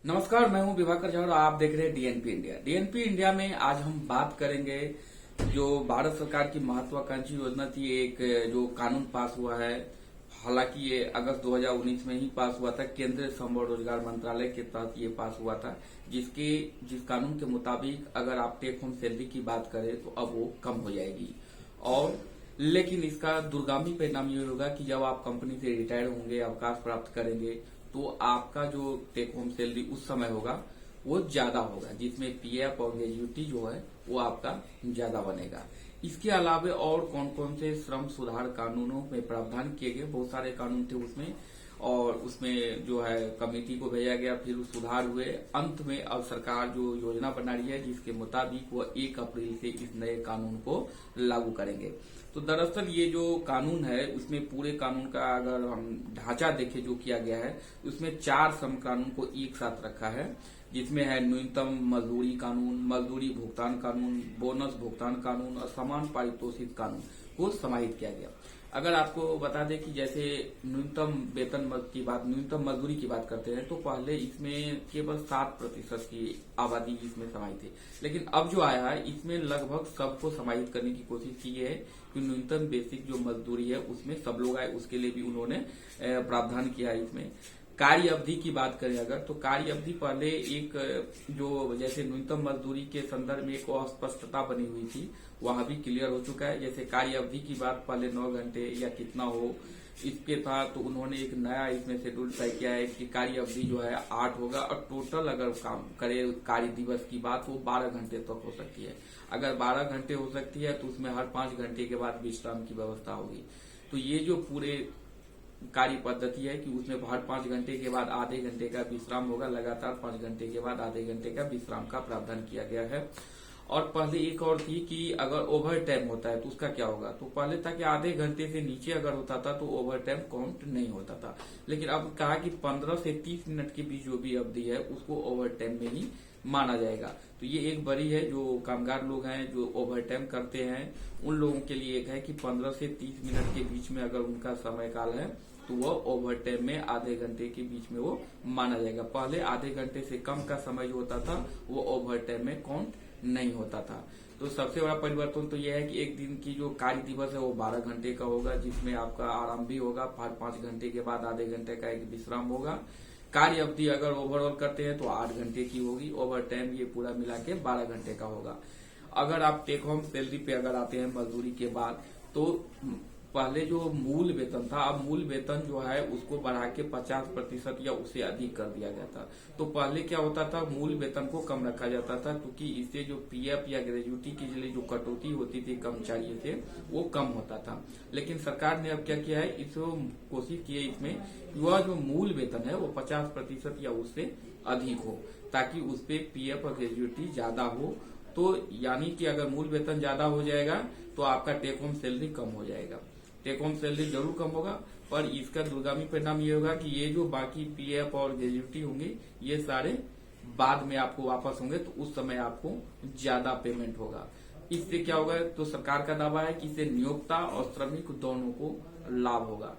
नमस्कार, मैं हूं विभाकर झा और आप देख रहे हैं डीएनपी इंडिया। डीएनपी इंडिया में आज हम बात करेंगे जो भारत सरकार की महत्वाकांक्षी योजना थी, एक जो कानून पास हुआ है। हालांकि ये अगस्त 2019 में ही पास हुआ था, केंद्रीय श्रम और रोजगार मंत्रालय के तहत ये पास हुआ था, जिस कानून के मुताबिक अगर आप टेक होम सैलरी की बात करें तो अब वो कम हो जाएगी। और लेकिन इसका दूरगामी परिणाम ये होगा कि जब आप कंपनी से रिटायर होंगे, अवकाश प्राप्त करेंगे, तो आपका जो टेक होम सैलरी उस समय होगा वो ज्यादा होगा, जिसमें पीएफ और ग्रेजुटी जो है वो आपका ज्यादा बनेगा। इसके अलावा और कौन कौन से श्रम सुधार कानूनों में प्रावधान किए गए, बहुत सारे कानून थे उसमें, और उसमें जो है कमेटी को भेजा गया, फिर सुधार हुए। अंत में अब सरकार जो योजना बना रही है जिसके मुताबिक वो 1 अप्रैल से इस नए कानून को लागू करेंगे। तो दरअसल ये जो कानून है उसमें पूरे कानून का अगर हम ढांचा देखें जो किया गया है, उसमें 4 श्रम कानून को एक साथ रखा है, जिसमें है न्यूनतम मजदूरी कानून, मजदूरी भुगतान कानून, बोनस भुगतान कानून और समान पारितोषिक कानून को समाहित किया गया। अगर आपको बता दें कि जैसे न्यूनतम न्यूनतम मजदूरी की बात करते हैं, तो पहले इसमें केवल 7% की आबादी इसमें समाहित थी, लेकिन अब जो आया है इसमें लगभग सबको समाहित करने की कोशिश की है कि न्यूनतम बेसिक जो मजदूरी है उसमें सब लोग आए, उसके लिए भी उन्होंने प्रावधान किया है। इसमें कार्य अवधि की बात करें अगर, तो कार्य अवधि पहले एक जो जैसे न्यूनतम मजदूरी के संदर्भ में एक अस्पष्टता बनी हुई थी, वहां भी क्लियर हो चुका है। जैसे कार्य अवधि की बात पहले 9 घंटे या कितना हो इसके था, तो उन्होंने एक नया इसमें शेड्यूल तय किया है कि कार्य अवधि जो है 8 होगा, और टोटल अगर काम करे कार्य दिवस की बात वो 12 घंटे तक हो सकती है। अगर 12 घंटे हो सकती है तो उसमें हर 5 घंटे के बाद विश्राम की व्यवस्था होगी। तो ये जो पूरे कार्य पद्धति है कि उसमें हर 5 घंटे के बाद आधे घंटे का विश्राम होगा, लगातार 5 घंटे के बाद आधे घंटे का विश्राम का प्रावधान किया गया है। और पहले एक और थी कि अगर ओवर टाइम होता है तो उसका क्या होगा, तो पहले था कि आधे घंटे से नीचे अगर होता था तो ओवर टाइम काउंट नहीं होता था, लेकिन अब कहा कि 15 से 30 मिनट के बीच जो भी अवधि है उसको ओवर टाइम में ही माना जाएगा। तो ये एक बड़ी है, जो कामगार लोग हैं जो ओवर टाइम करते हैं उन लोगों के लिए एक है कि 15 से 30 मिनट के बीच में अगर उनका समय काल है तो वो ओवर टाइम में आधे घंटे के बीच में वो माना जाएगा। पहले आधे घंटे से कम का समय जो होता था वो ओवर टाइम में काउंट नहीं होता था। तो सबसे बड़ा परिवर्तन तो यह है कि एक दिन की जो कार्य दिवस है वो 12 घंटे का होगा, जिसमें आपका आराम भी होगा, 5 घंटे के बाद आधे घंटे का एक विश्राम होगा। कार्य अवधि अगर ओवरऑल करते हैं तो 8 घंटे की होगी, ओवर टाइम ये पूरा मिला के 12 घंटे का होगा। अगर आप टेक होम सैलरी पे अगर आते हैं मजदूरी के बाद, तो पहले जो मूल वेतन था, अब मूल वेतन जो है उसको बढ़ा के 50% या उससे अधिक कर दिया गया था। तो पहले क्या होता था, मूल वेतन को कम रखा जाता था क्योंकि इससे जो पीएफ या ग्रेजुटी के लिए जो कटौती होती थी कर्मचारियों से वो कम होता था। लेकिन सरकार ने अब क्या किया है, इसको कोशिश की है इसमें वह जो मूल वेतन है वो 50% या उससे अधिक हो, ताकि उस पर पीएफ और ग्रेजुटी ज्यादा हो। तो यानी कि अगर मूल वेतन ज्यादा हो जाएगा तो आपका टेक होम सैलरी कम हो जाएगा। टेक होम सैलरी जरूर कम होगा, पर इसका दूरगामी परिणाम ये होगा कि ये जो बाकी पीएफ और ग्रेजुटी होंगे ये सारे बाद में आपको वापस होंगे, तो उस समय आपको ज्यादा पेमेंट होगा। इससे क्या होगा, तो सरकार का दावा है कि इससे नियोक्ता और श्रमिक दोनों को लाभ होगा।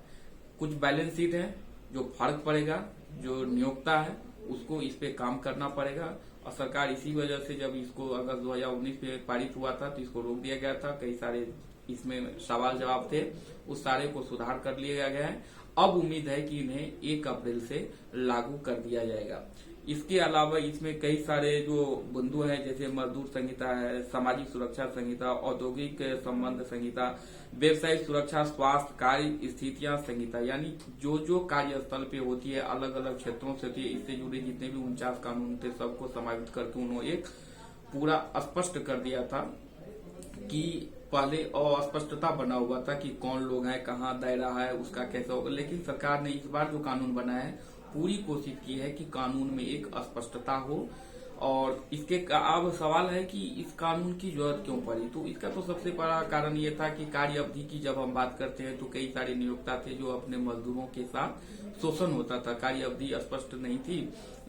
कुछ बैलेंस शीट है जो फर्क पड़ेगा, जो नियोक्ता है उसको इस पे काम करना पड़ेगा, और सरकार इसी वजह से जब इसको अगस्त 2019 में पारित हुआ था तो इसको रोक दिया गया था। कई सारे इसमें सवाल जवाब थे, उस सारे को सुधार कर लिया गया है। अब उम्मीद है कि इन्हें 1 अप्रैल से लागू कर दिया जाएगा। इसके अलावा इसमें कई सारे जो बिंदु हैं, जैसे मजदूर संहिता है, सामाजिक सुरक्षा संहिता, औद्योगिक संबंध संहिता, व्यवसायिक सुरक्षा, स्वास्थ्य, कार्य स्थितियां संहिता, यानी जो जो कार्यस्थल पे होती है अलग अलग क्षेत्रों से होती है, इससे जुड़े जितने भी 49 कानून थे सबको समाहित करके उन्होंने एक पूरा स्पष्ट कर दिया था। कि पहले अस्पष्टता बना हुआ था कि कौन लोग हैं, कहाँ दायरा है, उसका कैसे होगा, लेकिन सरकार ने इस बार जो कानून बनाया है पूरी कोशिश की है कि कानून में एक स्पष्टता हो। और इसके अब सवाल है कि इस कानून की जरूरत क्यों पड़ी, तो इसका तो सबसे बड़ा कारण ये था कि कार्य अवधि की जब हम बात करते हैं तो कई सारे नियोक्ता थे जो अपने मजदूरों के साथ शोषण होता था, कार्य अवधि स्पष्ट नहीं थी,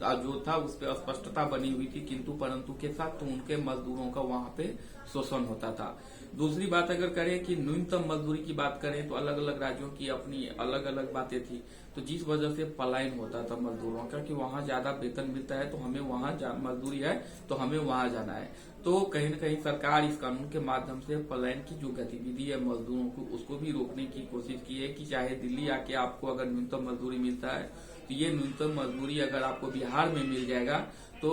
जो था उस पर अस्पष्टता बनी हुई थी, किंतु परंतु के साथ तो उनके मजदूरों का वहां पे शोषण होता था। दूसरी बात अगर करें कि न्यूनतम मजदूरी की बात करें तो अलग अलग राज्यों की अपनी अलग अलग बातें थी, तो जिस वजह से पलायन होता था मजदूरों का कि वहां ज्यादा वेतन मिलता है तो हमें वहां मजदूरी है तो हमें वहां जाना है। तो कहीं न कहीं सरकार इस कानून के माध्यम से पलायन की जो गतिविधि है मजदूरों को उसको भी रोकने की कोशिश की है कि चाहे दिल्ली आके आपको अगर न्यूनतम मजदूरी मिलता है तो ये न्यूनतम मजदूरी अगर आपको बिहार में मिल जाएगा तो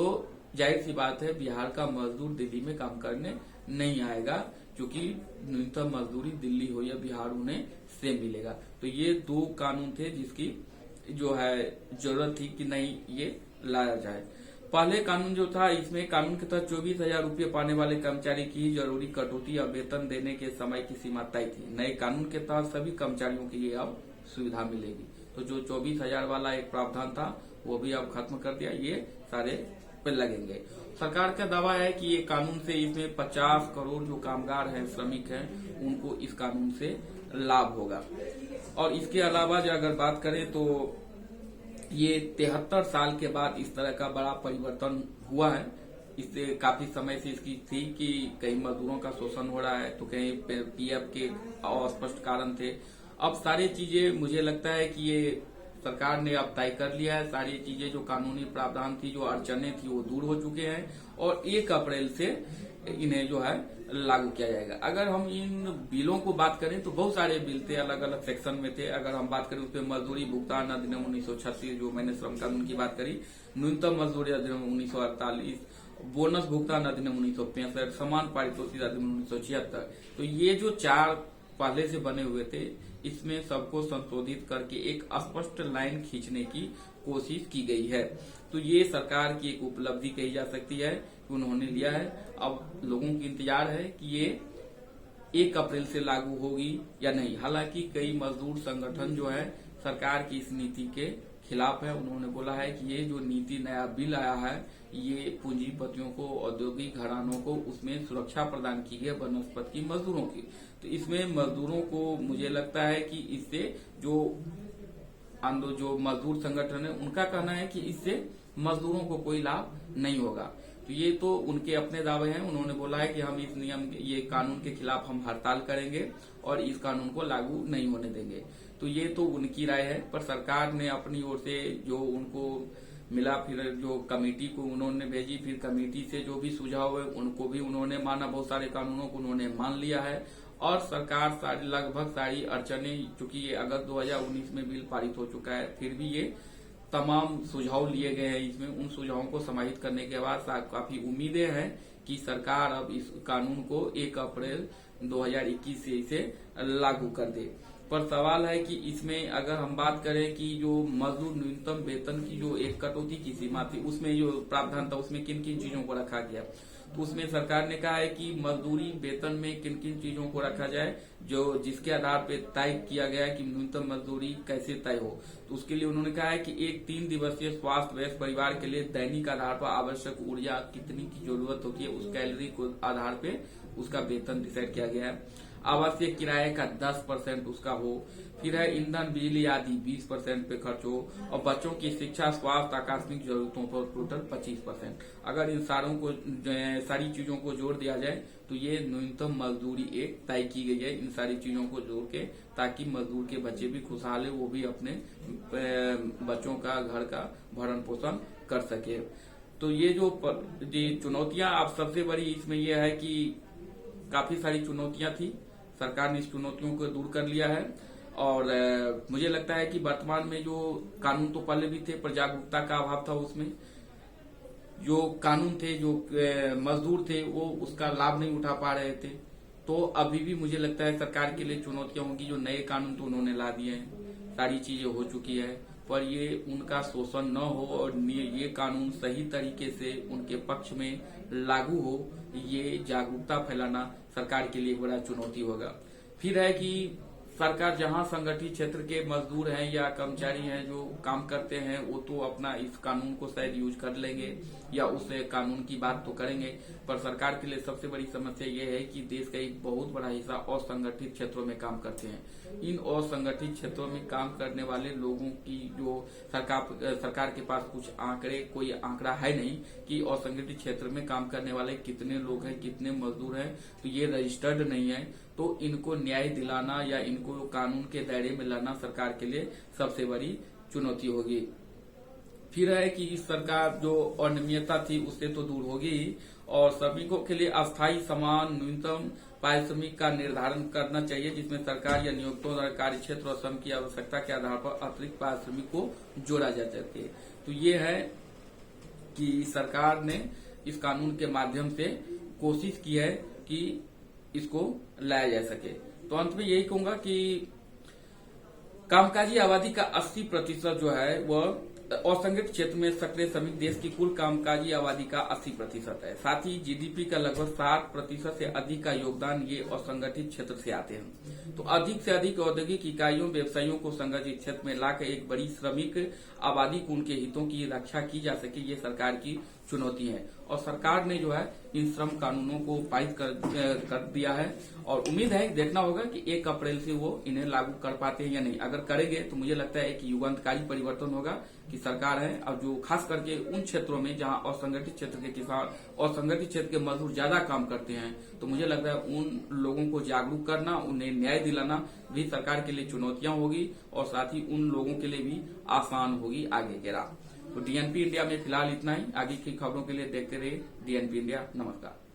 जाहिर सी बात है बिहार का मजदूर दिल्ली में काम करने नहीं आएगा, क्योंकि न्यूनतम मजदूरी दिल्ली हो या बिहार उन्हें सेम मिलेगा। तो ये दो कानून थे जिसकी जो है जरूरत थी कि नहीं ये लाया जाए। पहले कानून जो था इसमें कानून के तहत 24,000 रूपये पाने वाले कर्मचारी की जरूरी कटौती या वेतन देने के समय की सीमा तय थी। नए कानून के तहत सभी कर्मचारियों की ये अब सुविधा मिलेगी। तो जो 24,000 वाला एक प्रावधान था वो भी अब खत्म कर दिया, ये सारे पे लगेंगे। सरकार का दावा है कि ये कानून से इसमें 50 करोड़ जो कामगार हैं, श्रमिक हैं, उनको इस कानून से लाभ होगा। और इसके अलावा जो अगर बात करें तो ये 73 साल के बाद इस तरह का बड़ा परिवर्तन हुआ है। इससे काफी समय से इसकी थी कि कई मजदूरों का शोषण हो रहा है तो कहीं पीएफ के अस्पष्ट कारण थे। अब सारी चीजें मुझे लगता है कि ये सरकार ने अब तय कर लिया है। सारी चीजें जो कानूनी प्रावधान थी, जो अड़चने थी वो दूर हो चुके हैं और 1 अप्रैल से इन्हें जो है लागू किया जाएगा। अगर हम इन बिलों को बात करें तो बहुत सारे बिल थे, अलग अलग सेक्शन में थे। अगर हम बात करें उसमें मजदूरी भुगतान अधिनियम 1936 जो मैंने श्रम कानून की बात करी, न्यूनतम मजदूरी अधिनियम 1948, बोनस भुगतान अधिनियम 1965, समान पारितोषिक अधिनियम 1976। तो ये जो 4 पहले से बने हुए थे इसमें सबको संशोधित करके एक स्पष्ट लाइन खींचने की कोशिश की गई है। तो ये सरकार की एक उपलब्धि कही जा सकती है कि उन्होंने लिया है। अब लोगों की इंतजार है कि ये 1 अप्रैल से लागू होगी या नहीं। हालांकि कई मजदूर संगठन जो है सरकार की इस नीति के खिलाफ है। उन्होंने बोला है कि ये जो नीति नया बिल आया है ये पूंजीपतियों को, औद्योगिक घरानों को उसमें सुरक्षा प्रदान की गई बनस्पत की मजदूरों की। तो इसमें मजदूरों को मुझे लगता है कि इससे जो मजदूर संगठन है उनका कहना है कि इससे मजदूरों को कोई लाभ नहीं होगा। तो ये तो उनके अपने दावे हैं। उन्होंने बोला है कि हम इस ये कानून के खिलाफ हम हड़ताल करेंगे और इस कानून को लागू नहीं होने देंगे। तो ये तो उनकी राय है, पर सरकार ने अपनी ओर से जो उनको मिला, फिर जो कमेटी को उन्होंने भेजी, फिर कमेटी से जो भी सुझाव है उनको भी उन्होंने माना, बहुत सारे कानूनों को उन्होंने मान लिया है। और सरकार लगभग सारी अड़चने, चूंकि ये अगस्त 2019 में बिल पारित हो चुका है, फिर भी ये तमाम सुझाव लिए गए हैं इसमें। उन सुझावों को समाहित करने के बाद काफी उम्मीदें हैं कि सरकार अब इस कानून को 1 अप्रैल 2021 से इसे लागू कर दे। पर सवाल है कि इसमें अगर हम बात करें कि जो मजदूर न्यूनतम वेतन की जो एक कटौती की सीमा थी उसमें जो प्रावधान था उसमें किन किन चीजों को रखा गया, तो उसमें सरकार ने कहा है कि मजदूरी वेतन में किन किन चीजों को रखा जाए जो जिसके आधार पे तय किया गया है कि न्यूनतम मजदूरी कैसे तय हो। तो उसके लिए उन्होंने कहा है कि एक 3 दिवसीय स्वास्थ्य व्यस्त परिवार के लिए दैनिक आधार पर आवश्यक ऊर्जा कितनी की जरूरत होती है उस कैलोरी को आधार पे उसका वेतन डिसाइड किया गया है। आवासीय किराए का 10% उसका हो, फिर है ईंधन बिजली आदि 20% पे खर्च हो, और बच्चों की शिक्षा स्वास्थ्य आकस्मिक जरूरतों पर टोटल 25%। अगर इन सारी चीजों को जोड़ दिया जाए तो ये न्यूनतम मजदूरी एक तय की गई है इन सारी चीजों को जोड़ के, ताकि मजदूर के बच्चे भी खुशहाल है, वो भी अपने बच्चों का घर का भरण पोषण कर सके। तो ये जो चुनौतियां, अब सबसे बड़ी इसमें यह है कि काफी सारी चुनौतियां थी, सरकार ने इस चुनौतियों को दूर कर लिया है। और मुझे लगता है कि वर्तमान में जो कानून तो पहले भी थे पर जागरूकता का अभाव था, उसमें जो कानून थे जो मजदूर थे वो उसका लाभ नहीं उठा पा रहे थे। तो अभी भी मुझे लगता है सरकार के लिए चुनौतियां होंगी। जो नए कानून तो उन्होंने ला दिए हैं, सारी चीजें हो चुकी है, पर ये उनका शोषण न हो और ये कानून सही तरीके से उनके पक्ष में लागू हो, ये जागरूकता फैलाना सरकार के लिए बड़ा चुनौती होगा। फिर है कि सरकार जहां संगठित क्षेत्र के मजदूर हैं या कर्मचारी हैं जो काम करते हैं वो तो अपना इस कानून को शायद यूज कर लेंगे या उस कानून की बात तो करेंगे, पर सरकार के लिए सबसे बड़ी समस्या ये है कि देश का एक बहुत बड़ा हिस्सा असंगठित क्षेत्रों में काम करते हैं। इन असंगठित क्षेत्रों में काम करने वाले लोगों की जो सरकार के पास कोई आंकड़ा है नहीं कि असंगठित क्षेत्र में काम करने वाले कितने लोग हैं, कितने मजदूर हैं, तो ये रजिस्टर्ड नहीं है। तो इनको न्याय दिलाना या इनको कानून के दायरे में लाना सरकार के लिए सबसे बड़ी चुनौती होगी। फिर है कि इस सरकार जो अनियमितता थी उससे तो दूर होगी और श्रमिकों के लिए अस्थायी समान न्यूनतम पारिश्रमिक का निर्धारण करना चाहिए, जिसमें सरकार या नियोक्ताओं द्वारा कार्य क्षेत्र और श्रम की आवश्यकता के आधार पर अतिरिक्त पारिश्रमिक को जोड़ा जा सके। तो ये है कि सरकार ने इस कानून के माध्यम से कोशिश की है कि इसको लाया जा सके। तो अंत में यही कहूंगा कि कामकाजी आबादी का 80% जो है वह असंगठित क्षेत्र में सक्रिय श्रमिक देश की कुल कामकाजी आबादी का 80% है। साथ ही जीडीपी का लगभग 60% से अधिक का योगदान ये असंगठित क्षेत्र से आते हैं। तो अधिक से अधिक औद्योगिक इकाइयों व्यवसायियों को संगठित क्षेत्र में लाकर एक बड़ी श्रमिक आबादी को उनके हितों की रक्षा की जा सके, ये सरकार की चुनौती है। और सरकार ने जो है इन श्रम कानूनों को पारित कर दिया है और उम्मीद है देखना होगा कि 1 अप्रैल से वो इन्हें लागू कर पाते हैं या नहीं। अगर करेंगे तो मुझे लगता है एक युगांतकारी परिवर्तन होगा कि सरकार है और जो खास करके उन क्षेत्रों में जहां असंगठित क्षेत्र के किसान और संगठित क्षेत्र के मजदूर ज्यादा काम करते हैं, तो मुझे लगता है उन लोगों को जागरूक करना, उन्हें न्याय दिलाना भी सरकार के लिए चुनौतियां होगी और साथ ही उन लोगों के लिए भी आसान होगी आगे के राह। तो डीएनपी इंडिया में फिलहाल इतना ही। आगे की खबरों के लिए देखते रहिए डीएनपी इंडिया। नमस्कार।